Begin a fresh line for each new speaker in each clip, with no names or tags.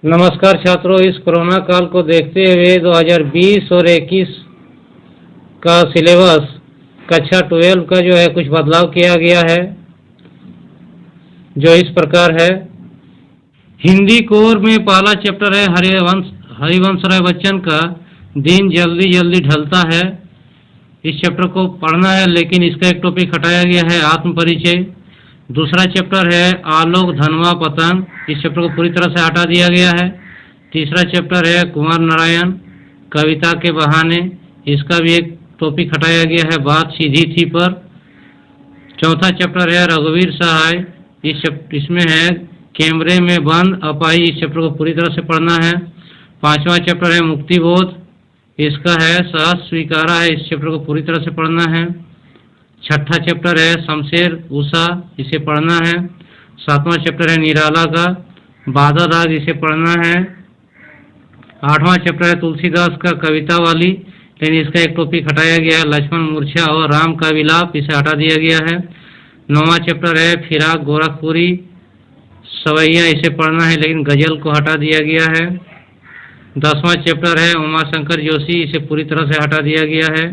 नमस्कार छात्रों, इस कोरोना काल को देखते हुए 2020 और 21 का सिलेबस कक्षा 12 का जो है कुछ बदलाव किया गया है, जो इस प्रकार है। हिंदी कोर में पहला चैप्टर है हरिवंश राय बच्चन का दिन जल्दी जल्दी ढलता है। इस चैप्टर को पढ़ना है, लेकिन इसका एक टॉपिक हटाया गया है, आत्म परिचय। दूसरा चैप्टर है आलोक धनवा पतंग, इस चैप्टर को पूरी तरह से हटा दिया गया है। तीसरा चैप्टर है कुंवर नारायण कविता के बहाने, इसका भी एक टॉपिक हटाया गया है, बात सीधी थी पर। चौथा चैप्टर है रघुवीर सहाय, इसमें है कैमरे में बंद अपाही, इस चैप्टर को पूरी तरह से पढ़ना है। पांचवा चैप्टर है मुक्तिबोध, इसका है सहज स्वीकारा है, इस चैप्टर को पूरी तरह से पढ़ना है। छठा चैप्टर है शमशेर उषा, इसे पढ़ना है। सातवां चैप्टर है निराला का बाधा दाग, इसे पढ़ना है। आठवां चैप्टर है तुलसीदास का कविता वाली, लेकिन इसका एक टॉपिक हटाया गया है, लक्ष्मण मूर्छा और राम का विलाप, इसे हटा दिया गया है। नौवां चैप्टर है फिराक गोरखपुरी सवैया, इसे पढ़ना है, लेकिन गजल को हटा दिया गया है। 10वां चैप्टर है उमाशंकर जोशी, इसे पूरी तरह से हटा दिया गया है।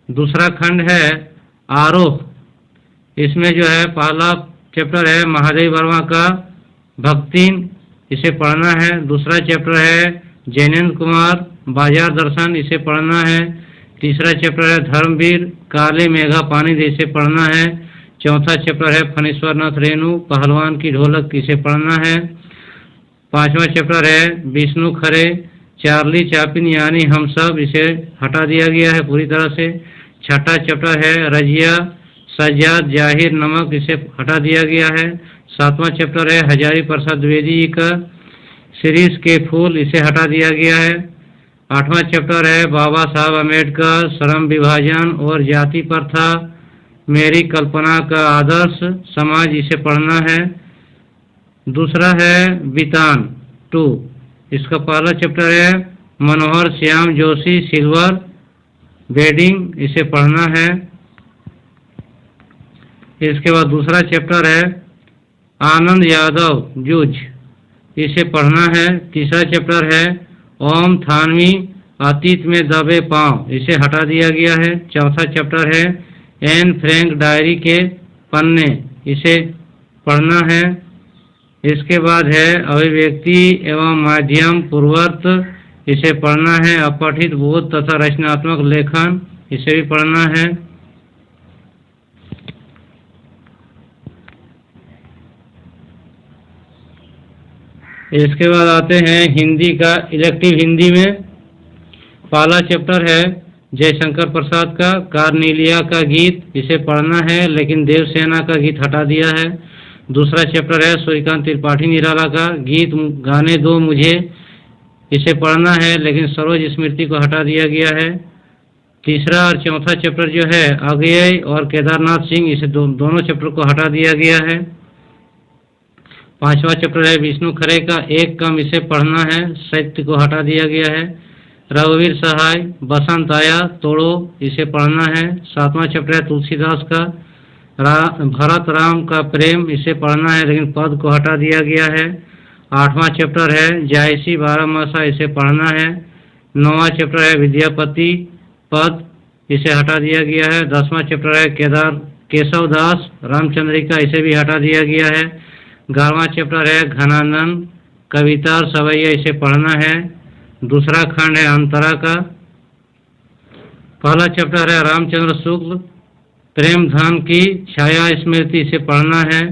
दूसरा खंड है आरोह, इसमें जो है पहला चैप्टर है महादेव वर्मा का भक्तिन, इसे पढ़ना है। दूसरा चैप्टर है जैनेन्द्र कुमार बाजार दर्शन, इसे पढ़ना है। तीसरा चैप्टर है धर्मवीर काले मेघा पानी, इसे पढ़ना है। चौथा चैप्टर है फणीश्वर नाथ रेणु पहलवान की ढोलक, इसे पढ़ना है। पांचवा चैप्टर है विष्णु खरे चार्ली चापिन यानी हम सब, इसे हटा दिया गया है पूरी तरह से। छठा चैप्टर है रजिया सज्जाद जाहिर नमक, इसे हटा दिया गया है। सातवां चैप्टर है हजारी प्रसाद द्विवेदी जी का सीरीज के फूल, इसे हटा दिया गया है। आठवां चैप्टर है बाबा साहब अम्बेडकर श्रम विभाजन और जाति प्रथा मेरी कल्पना का आदर्श समाज, इसे पढ़ना है। दूसरा है वितान 2, इसका पहला चैप्टर है मनोहर श्याम जोशी सिल्वर बेडिंग, इसे पढ़ना है। इसके बाद दूसरा चैप्टर है आनंद यादव जूझ, इसे पढ़ना है। तीसरा चैप्टर है ओम थानवी अतीत में दबे पांव, इसे हटा दिया गया है। चौथा चैप्टर है एन फ्रैंक डायरी के पन्ने, इसे पढ़ना है। इसके बाद है अभिव्यक्ति एवं माध्यम पूर्ववर्त, इसे पढ़ना है। अपठित बोध तथा रचनात्मक लेखन, इसे भी पढ़ना है। इसके बाद आते हैं हिंदी का इलेक्टिव हिंदी में पहला चैप्टर है जयशंकर प्रसाद का कार्नेलिया का गीत, इसे पढ़ना है, लेकिन देवसेना का गीत हटा दिया है। दूसरा चैप्टर है सूर्यकांत त्रिपाठी निराला का गीत गाने दो मुझे, इसे पढ़ना है, लेकिन सरोज स्मृति को हटा दिया गया है। तीसरा और चौथा चैप्टर जो है अगयय और केदारनाथ सिंह, इसे दोनों चैप्टर को हटा दिया गया है। पांचवा चैप्टर है विष्णु खरे का एक कम, इसे पढ़ना है, साहित्य को हटा दिया गया है। रघुवीर सहाय बसंत आया तोड़ो, इसे पढ़ना है। सातवां चैप्टर है तुलसीदास का भरत राम का प्रेम, इसे पढ़ना है, लेकिन पद को हटा दिया गया है। आठवां चैप्टर है जायसी बारहमासा, इसे पढ़ना है। नौवां चैप्टर है विद्यापति पद, इसे हटा दिया गया है। 10वां चैप्टर है केशव दास रामचंद्रिका, इसे भी हटा दिया गया है। 11वां चैप्टर है घनानंद कविता और सवैया, इसे पढ़ना है। दूसरा खंड है अंतरा का। पहला चैप्टर है रामचंद्र शुक्ल प्रेम धन की छाया स्मृति, इसे पढ़ना है।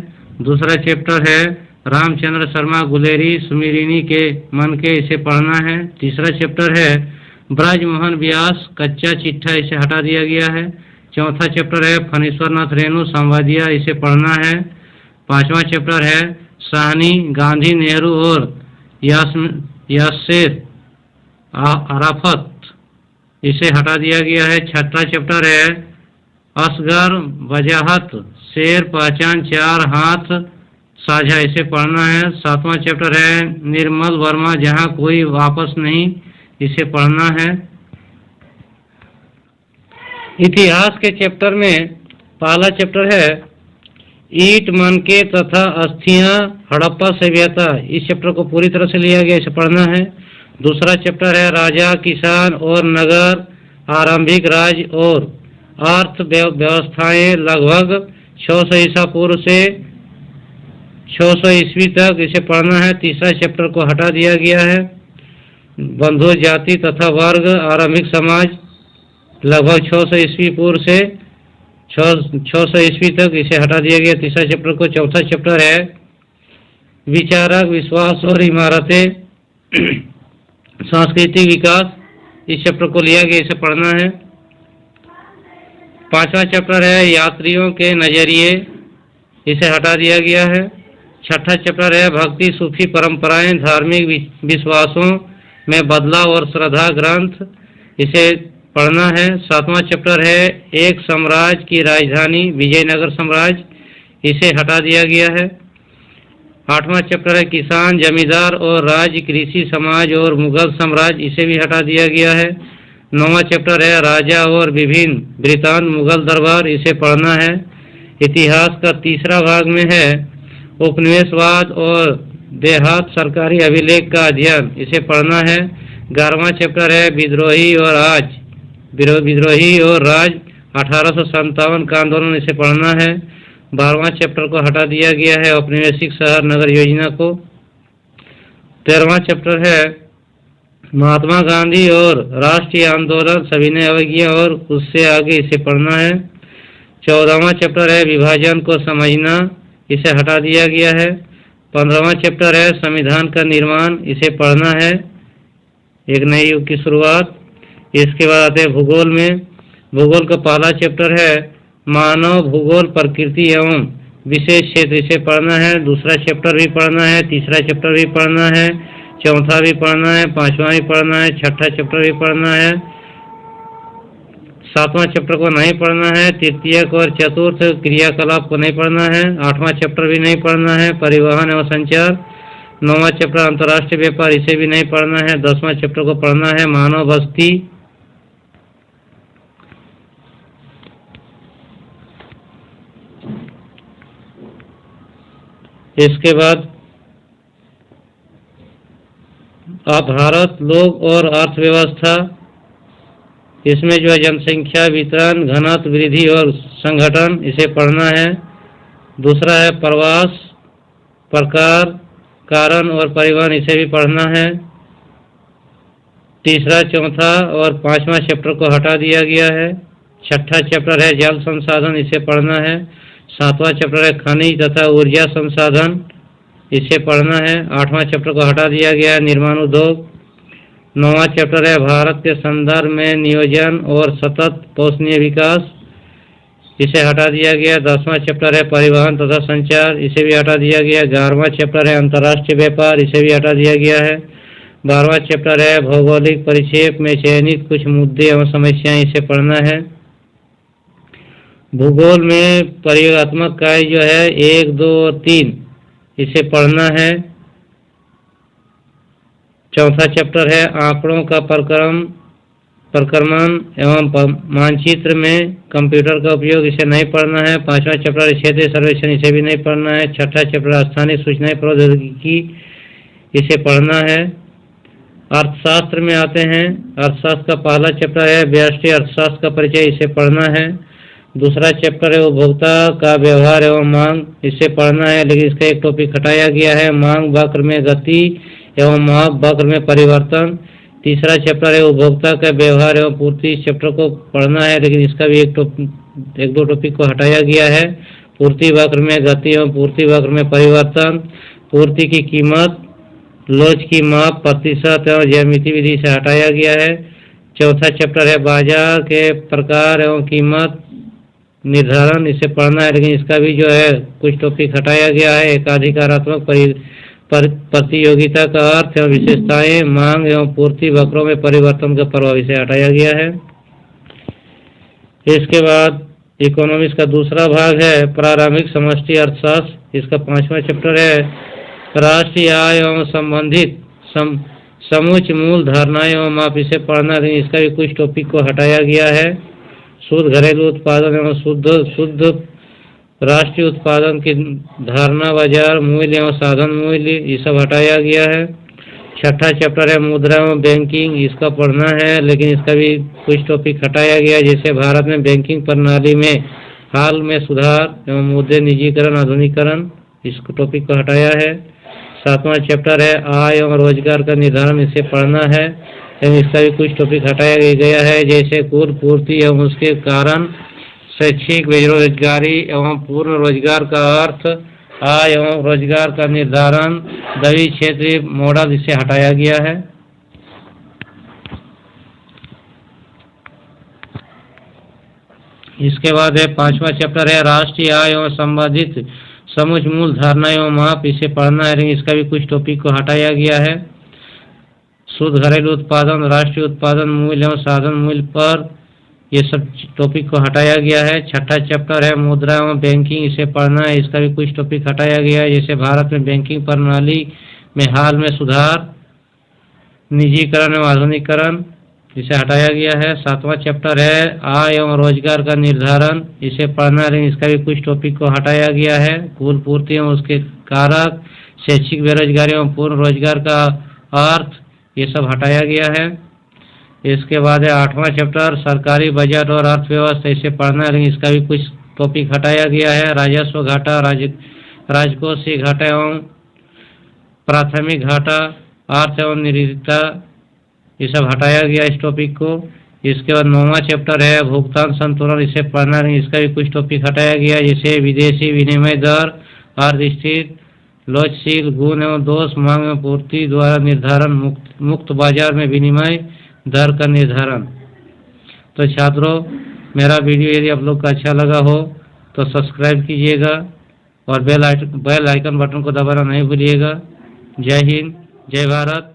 दूसरा चैप्टर है रामचंद्र शर्मा गुलेरी सुमिरिनी के मन के, इसे पढ़ना है। तीसरा चैप्टर है ब्रजमोहन व्यास कच्चा चिट्ठा, इसे हटा दिया गया है। चौथा चैप्टर है फणीश्वर नाथ रेणु संवादिया, इसे पढ़ना है। पांचवा चैप्टर है साहनी गांधी नेहरू और यासेर अराफत, इसे हटा दिया गया है। छठा चैप्टर है असगर वजाहत शेर पहचान चार हाथ साझा, इसे पढ़ना है। सातवां चैप्टर है निर्मल वर्मा जहां कोई वापस नहीं, इसे पढ़ना है। इतिहास के चैप्टर में पहला चैप्टर है ईंट मनके तथा अस्थियां हड़प्पा सभ्यता, इस चैप्टर को पूरी तरह से लिया गया, इसे पढ़ना है। दूसरा चैप्टर है राजा, किसान और नगर, आरंभिक राज्य और अर्थ व्यवस्थाएं लगभग 600 ईसा पूर्व से 600 ईस्वी तक, इसे पढ़ना है। तीसरा चैप्टर को हटा दिया गया है। बंधु जाति तथा वर्ग, आरंभिक समाज लगभग 600 ईस्वी पूर्व से 600 ईस्वी तक, इसे हटा दिया गया तीसरा चैप्टर को। चौथा चैप्टर है विचारक, विश्वास और इमारतें, सांस्कृतिक विकास, इस चैप्टर को लिया गया, इसे पढ़ना है। पांचवा चैप्टर है यात्रियों के नजरिए, इसे हटा दिया गया है। छठा चैप्टर है भक्ति, सूफी परंपराएं, धार्मिक विश्वासों में बदलाव और श्रद्धा ग्रंथ, इसे पढ़ना है। सातवां चैप्टर है एक साम्राज्य की राजधानी, विजयनगर साम्राज्य, इसे हटा दिया गया है। आठवां चैप्टर है किसान, जमींदार और राज्य, कृषि समाज और मुगल साम्राज्य, इसे भी हटा दिया गया है। नौवां चैप्टर है राजा और विभिन्न वृत्तांत, मुगल दरबार, इसे पढ़ना है। इतिहास का तीसरा भाग में है उपनिवेशवाद और देहात सरकारी अभिलेख का अध्ययन, इसे पढ़ना है। 11वां चैप्टर है विद्रोही और राज, 1857 का आंदोलन, इसे पढ़ना है। 12वां चैप्टर को हटा दिया गया है औपनिवेशिक शहर नगर योजना को। 13वां चैप्टर है महात्मा गांधी और राष्ट्रीय आंदोलन, सविनय अवज्ञा और उससे आगे, इसे पढ़ना है। 14वां चैप्टर है विभाजन को समझना, इसे हटा दिया गया है। 15वां चैप्टर है संविधान का निर्माण, इसे पढ़ना है, एक नए युग की शुरुआत। इसके बाद आते हैं भूगोल में। भूगोल का पहला चैप्टर है मानव भूगोल, प्रकृति एवं विशेष क्षेत्र, इसे पढ़ना है। दूसरा चैप्टर भी पढ़ना है, तीसरा चैप्टर भी पढ़ना है, चौथा भी पढ़ना है, पांचवा भी पढ़ना है, छठा चैप्टर भी पढ़ना है। सातवां चैप्टर को नहीं पढ़ना है। तृतीयक और चतुर्थ क्रियाकलाप को नहीं पढ़ना है। आठवां चैप्टर भी नहीं पढ़ना है, परिवहन एवं संचार। 9वां चैप्टर अंतर्राष्ट्रीय व्यापार, इसे भी नहीं पढ़ना है। 10वां चैप्टर को पढ़ना है मानव बस्ती। इसके बाद भारत, लोग और अर्थव्यवस्था, इसमें जो है जनसंख्या, वितरण, घनत्व, वृद्धि और संगठन, इसे पढ़ना है। दूसरा है प्रवास, प्रकार, कारण और परिवहन, इसे भी पढ़ना है। तीसरा, चौथा और पांचवा चैप्टर को हटा दिया गया है। छठा चैप्टर है जल संसाधन, इसे पढ़ना है। सातवां चैप्टर है खनिज तथा ऊर्जा संसाधन, इसे पढ़ना है। आठवां चैप्टर को हटा दिया गया है निर्माण उद्योग। 9वां चैप्टर है भारत के संदर्भ में नियोजन और सतत पोषणीय विकास, इसे हटा दिया गया। 10वां चैप्टर है परिवहन तथा संचार, इसे भी हटा दिया गया। 11वां चैप्टर है अंतर्राष्ट्रीय व्यापार, इसे भी हटा दिया गया है। 12वां चैप्टर है भौगोलिक परिक्षेप में चयनित कुछ मुद्दे एवं समस्याएं, इसे पढ़ना है। भूगोल में प्रयोगात्मक कार्य जो है 1, 2 और 3, इसे पढ़ना है। चौथा चैप्टर है आंकड़ों का प्रक्रमण एवं मानचित्र में कंप्यूटर का उपयोग, इसे नहीं पढ़ना है। 5वां चैप्टर क्षेत्रीय सर्वेक्षण, इसे भी नहीं पढ़ना है। 6ठा चैप्टर स्थानीय सूचना प्रौद्योगिकी, इसे पढ़ना है। अर्थशास्त्र में आते हैं। अर्थशास्त्र का पहला चैप्टर है व्यष्टि अर्थशास्त्र का परिचय, इसे पढ़ना है। दूसरा चैप्टर है उपभोक्ता का व्यवहार एवं मांग, इसे पढ़ना है, लेकिन इसका एक टॉपिक हटाया गया है मांग वक्र में गति एवं माप वक्र में परिवर्तन। तीसरा चैप्टर है उपभोक्ता का व्यवहार एवं पूर्ति, इस चैप्टर को पढ़ना है, लेकिन इसका भी एक दो टॉपिक को हटाया गया है। पूर्ति वक्र में गति एवं पूर्ति वक्र में परिवर्तन, पूर्ति की कीमत, लोच की माप, प्रतिशत एवं ज्यामिति विधि से हटाया गया है। चौथा चैप्टर है बाजार के प्रकार एवं कीमत निर्धारण, इसे पढ़ना है, लेकिन इसका भी जो है कुछ टॉपिक हटाया गया है। एकाधिकारात्मक प्रतियोगिता का अर्थ एवं विशेषताएं, मांग एवं पूर्ति वक्रों में परिवर्तन का प्रभाव, इसे हटाया गया है। इसके बाद इकोनॉमिक्स का दूसरा भाग है प्रारंभिक समष्टि अर्थशास्त्र, इसका 5वां चैप्टर है राष्ट्रीय आय एवं संबंधित समुच्च मूल धारणाएं एवं माप, इसे पढ़ना, लेकिन इसका भी कुछ टॉपिक को हटाया गया है। शुद्ध घरेलू उत्पादन एवं शुद्ध राष्ट्रीय उत्पादन की धारणा, बाजार मूल्य एवं साधन मूल्य, ये सब हटाया गया है। छठा चैप्टर है मुद्रा एवं बैंकिंग, इसका पढ़ना है, लेकिन इसका भी कुछ टॉपिक हटाया गया, जैसे भारत में बैंकिंग प्रणाली में हाल में सुधार एवं मुद्दे निजीकरण आधुनिकीकरण, इस टॉपिक को हटाया है। सातवां चैप्टर है आय एवं रोजगार का निर्धारण, इसे पढ़ना है, लेकिन इसका भी कुछ टॉपिक हटाया गया है, जैसे कुल पूर्ति एवं उसके कारण, शैक्षिक बेरोजगारी एवं पूर्ण रोजगार का अर्थ, आय एवं रोजगार का निर्धारण, द्वि क्षेत्रीय मॉडल, इसे हटाया गया है। इसके बाद है पांचवा चैप्टर है राष्ट्रीय आय एवं संबंधित समुच मूल धारणा एवं माप, इसे पढ़ना है, लेकिन इसका भी कुछ टॉपिक को हटाया गया है। शुद्ध घरेलू उत्पादन, राष्ट्रीय उत्पादन मूल्य एवं साधन मूल्य पर, ये सब टॉपिक को हटाया गया है। छठा चैप्टर है मुद्रा एवं बैंकिंग, इसे पढ़ना है, इसका भी कुछ टॉपिक हटाया गया है, जैसे भारत में बैंकिंग प्रणाली में हाल में सुधार, निजीकरण एवं आधुनिकीकरण, इसे हटाया गया है। सातवां चैप्टर है आय एवं रोजगार का निर्धारण, इसे पढ़ना है, लेकिन इसका भी कुछ टॉपिक को हटाया गया है। कुल पूर्ति एवं उसके कारक, शैक्षिक बेरोजगारी एवं पूर्ण रोजगार का अर्थ, ये सब हटाया गया है। इसके बाद है आठवां चैप्टर सरकारी बजट और अर्थव्यवस्था, इसे पढ़ना है, लेकिन इसका भी कुछ टॉपिक हटाया गया है। राजस्व घाटा, राजकोषीय घाटा एवं प्राथमिक घाटा, अर्थ एवं निरीक्षता, ये सब हटाया गया इस टॉपिक को। इसके बाद नौवां चैप्टर है भुगतान संतुलन, इसे पढ़ना है, इसका भी कुछ टॉपिक हटाया गया, जैसे विदेशी विनिमय दर, अर्थस्थिति, लोचशील गुण एवं दोष, मांग एवं पूर्ति द्वारा निर्धारण, मुक्त बाजार में विनिमय दर का निर्धारण। तो छात्रों, मेरा वीडियो यदि आप लोग को अच्छा लगा हो तो सब्सक्राइब कीजिएगा और बेल आइकन बटन को दबाना नहीं भूलिएगा। जय हिंद, जय भारत।